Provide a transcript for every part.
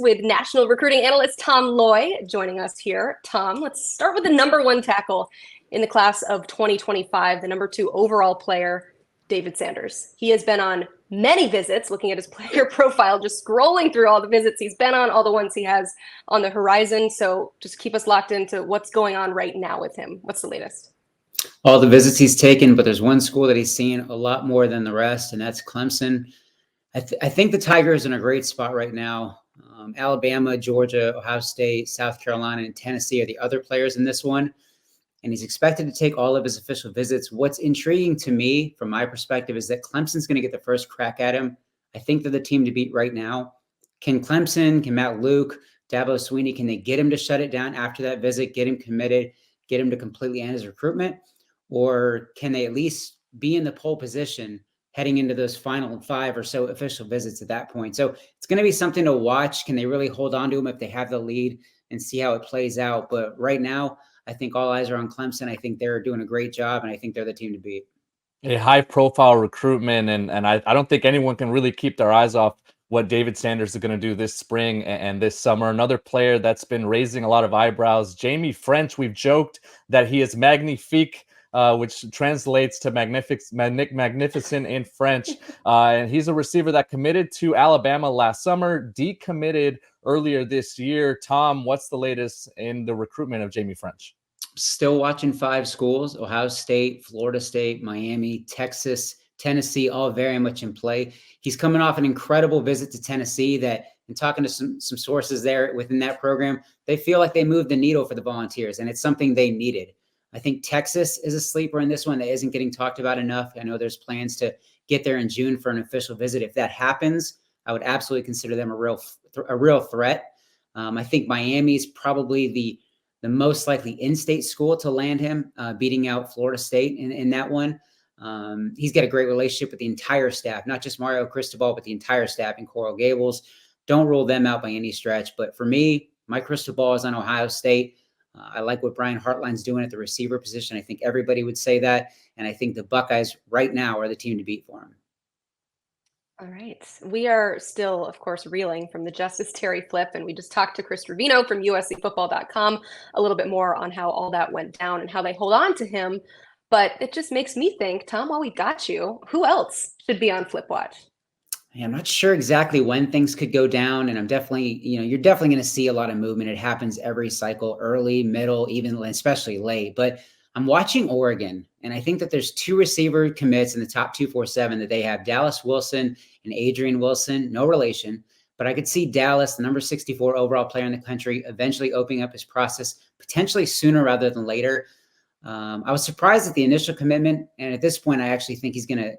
with national recruiting analyst Tom Loy joining us here. Tom, let's start with the number one tackle in the class of 2025, the number 2 overall player, David Sanders. He has been on many visits, looking at his player profile, just scrolling through all the visits he's been on, all the ones he has on the horizon. So just keep us locked into what's going on right now with him. What's the latest? All the visits he's taken, but there's one school that he's seen a lot more than the rest, and that's Clemson. I think the Tigers are in a great spot right now. Alabama, Georgia, Ohio State, South Carolina, and Tennessee are the other players in this one. And he's expected to take all of his official visits. What's intriguing to me, from my perspective, is that Clemson's going to get the first crack at him. I think they're the team to beat right now. Can Clemson, can Matt Luke, Dabo Sweeney, can they get him to shut it down after that visit, get him committed, get him to completely end his recruitment? Or can they at least be in the pole position heading into those final 5 or so official visits at that point? So it's going to be something to watch. Can they really hold on to him if they have the lead and see how it plays out? But right now, I think all eyes are on Clemson. I think they're doing a great job, and I think they're the team to beat. A high-profile recruitment, and I don't think anyone can really keep their eyes off what David Sanders is going to do this spring and this summer. Another player that's been raising a lot of eyebrows, Jaime Ffrench. We've joked that he is magnifique, which translates to magnificent in French. And he's a receiver that committed to Alabama last summer, decommitted earlier this year. Tom, what's the latest in the recruitment of Jaime Ffrench? Still watching 5 schools: Ohio State, Florida State, Miami, Texas, Tennessee, all very much in play. He's coming off an incredible visit to Tennessee that, and talking to some sources there within that program, they feel like they moved the needle for the Volunteers, and it's something they needed. I think Texas is a sleeper in this one that isn't getting talked about enough. I know there's plans to get there in June for an official visit. If that happens, I would absolutely consider them a real threat. I think Miami's probably the most likely in-state school to land him, beating out Florida State in that one. He's got a great relationship with the entire staff, not just Mario Cristobal, but the entire staff in Coral Gables. Don't rule them out by any stretch. But for me, my crystal ball is on Ohio State. I like what Brian Hartline's doing at the receiver position. I think everybody would say that. And I think the Buckeyes right now are the team to beat for him. All right. We are still, of course, reeling from the Justice Terry flip, and we just talked to Chris Trevino from USCFootball.com a little bit more on how all that went down and how they hold on to him. But it just makes me think, Tom, while we got you, who else should be on Flip Watch? I'm not sure exactly when things could go down, and I'm definitely, you're definitely going to see a lot of movement. It happens every cycle, early, middle, even especially late. But I'm watching Oregon, and I think that there's 2 receiver commits in the top 247 that they have: Dallas Wilson and Adrian Wilson, no relation. But I could see Dallas, the number 64 overall player in the country, eventually opening up his process potentially sooner rather than later. I was surprised at the initial commitment, and at this point, I actually think he's going to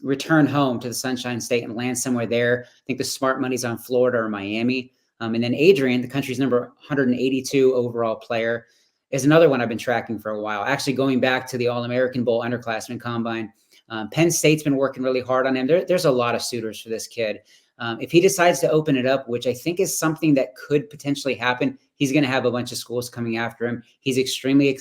return home to the Sunshine State and land somewhere there. I think the smart money's on Florida or Miami. And then Adrian, the country's number 182 overall player, is another one I've been tracking for a while. Actually, going back to the All-American Bowl underclassmen combine, Penn State's been working really hard on him. There's a lot of suitors for this kid. If he decides to open it up, which I think is something that could potentially happen, he's going to have a bunch of schools coming after him. He's extremely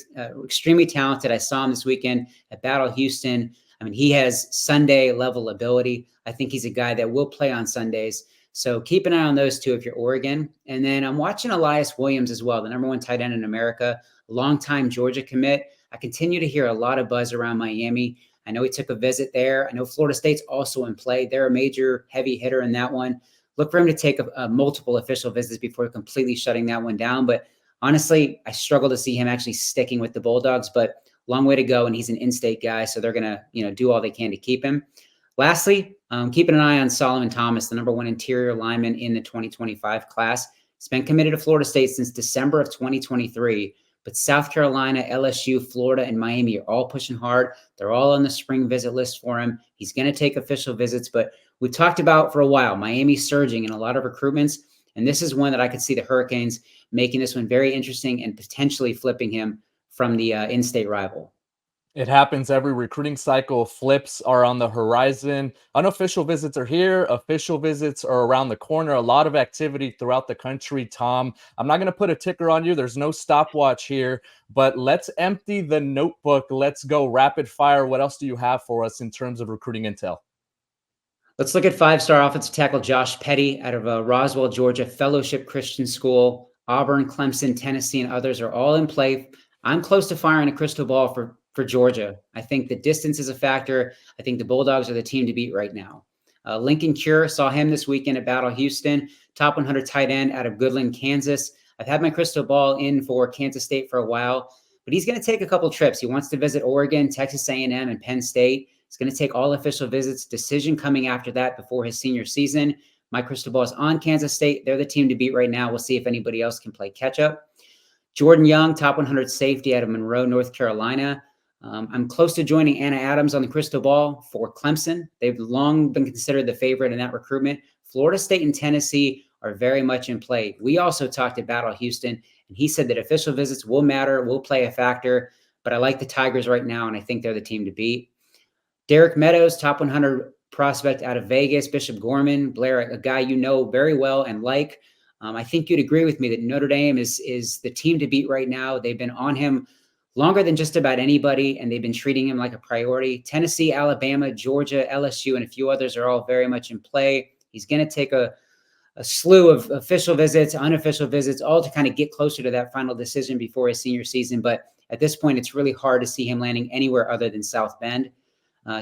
talented. I saw him this weekend at Battle Houston. I mean, he has Sunday level ability. I think he's a guy that will play on Sundays. So keep an eye on those 2 if you're Oregon. And then I'm watching Elias Williams as well, the number 1 tight end in America, longtime Georgia commit. I continue to hear a lot of buzz around Miami. I know he took a visit there. I know Florida State's also in play. They're a major heavy hitter in that one. Look for him to take multiple official visits before completely shutting that one down. But honestly, I struggle to see him actually sticking with the Bulldogs, but long way to go. And he's an in-state guy, so they're going to, do all they can to keep him. Lastly, keeping an eye on Solomon Thomas, the number 1 interior lineman in the 2025 class. He's been committed to Florida State since December of 2023, but South Carolina, LSU, Florida, and Miami are all pushing hard. They're all on the spring visit list for him. He's going to take official visits, but we've talked about for a while, Miami surging in a lot of recruitments, and this is one that I could see the Hurricanes making this one very interesting and potentially flipping him from the in-state rival. It happens every recruiting cycle. Flips are on the horizon. Unofficial visits are here. Official visits are around the corner. A lot of activity throughout the country, Tom. I'm not going to put a ticker on you. There's no stopwatch here, but let's empty the notebook. Let's go rapid fire. What else do you have for us in terms of recruiting intel? Let's look at five-star offensive tackle Josh Petty out of Roswell, Georgia, Fellowship Christian School. Auburn, Clemson, Tennessee, and others are all in play. I'm close to firing a crystal ball for Georgia. I think the distance is a factor. I think the Bulldogs are the team to beat right now. Lincoln Cure, saw him this weekend at Battle Houston, top 100 tight end out of Goodland, Kansas. I've had my crystal ball in for Kansas State for a while, but he's going to take a couple trips. He wants to visit Oregon, Texas A&M, and Penn State. It's going to take all official visits, decision coming after that before his senior season. My crystal ball is on Kansas State. They're the team to beat right now. We'll see if anybody else can play catch up. Jordan Young, top 100 safety out of Monroe, North Carolina. I'm close to joining Anna Adams on the crystal ball for Clemson. They've long been considered the favorite in that recruitment. Florida State and Tennessee are very much in play. We also talked at Battle Houston, and he said that official visits will matter, will play a factor, but I like the Tigers right now, and I think they're the team to beat. Derek Meadows, top 100 prospect out of Vegas. Bishop Gorman, Blair, a guy you know very well and like. I think you'd agree with me that Notre Dame is the team to beat right now. They've been on him longer than just about anybody, and they've been treating him like a priority. Tennessee, Alabama, Georgia, LSU, and a few others are all very much in play. He's going to take a slew of official visits, unofficial visits, all to kind of get closer to that final decision before his senior season. But at this point, it's really hard to see him landing anywhere other than South Bend.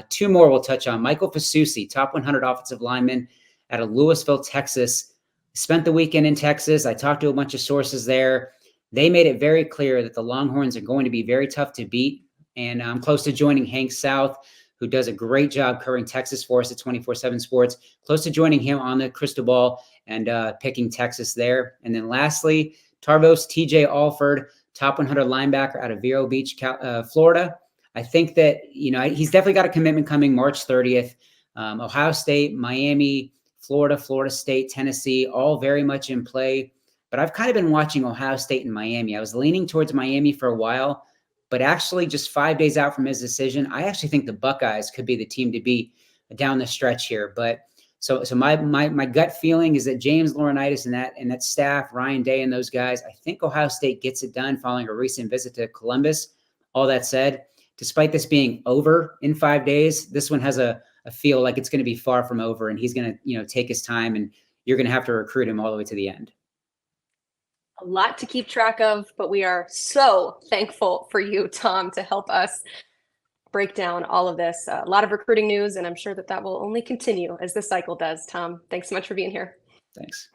Two more we'll touch on. Michael Fasusi, top 100 offensive lineman out of Louisville, Texas. Spent the weekend in Texas. I talked to a bunch of sources there. They made it very clear that the Longhorns are going to be very tough to beat. And I'm close to joining Hank South, who does a great job covering Texas for us at 24/7 Sports. Close to joining him on the crystal ball and picking Texas there. And then lastly, Tarvos TJ Alford, top 100 linebacker out of Vero Beach, Florida. I think that, he's definitely got a commitment coming March 30th. Ohio State, Miami, Florida, Florida State, Tennessee, all very much in play. But I've kind of been watching Ohio State and Miami. I was leaning towards Miami for a while, but actually just 5 days out from his decision, I actually think the Buckeyes could be the team to beat down the stretch here. But so my gut feeling is that James Laurinaitis and that staff, Ryan Day and those guys, I think Ohio State gets it done following a recent visit to Columbus. All that said, despite this being over in 5 days, this one has a feel like it's going to be far from over, and he's going to, take his time, and you're going to have to recruit him all the way to the end. A lot to keep track of, but we are so thankful for you, Tom, to help us break down all of this. A lot of recruiting news, and I'm sure that will only continue as this cycle does. Tom, thanks so much for being here. Thanks.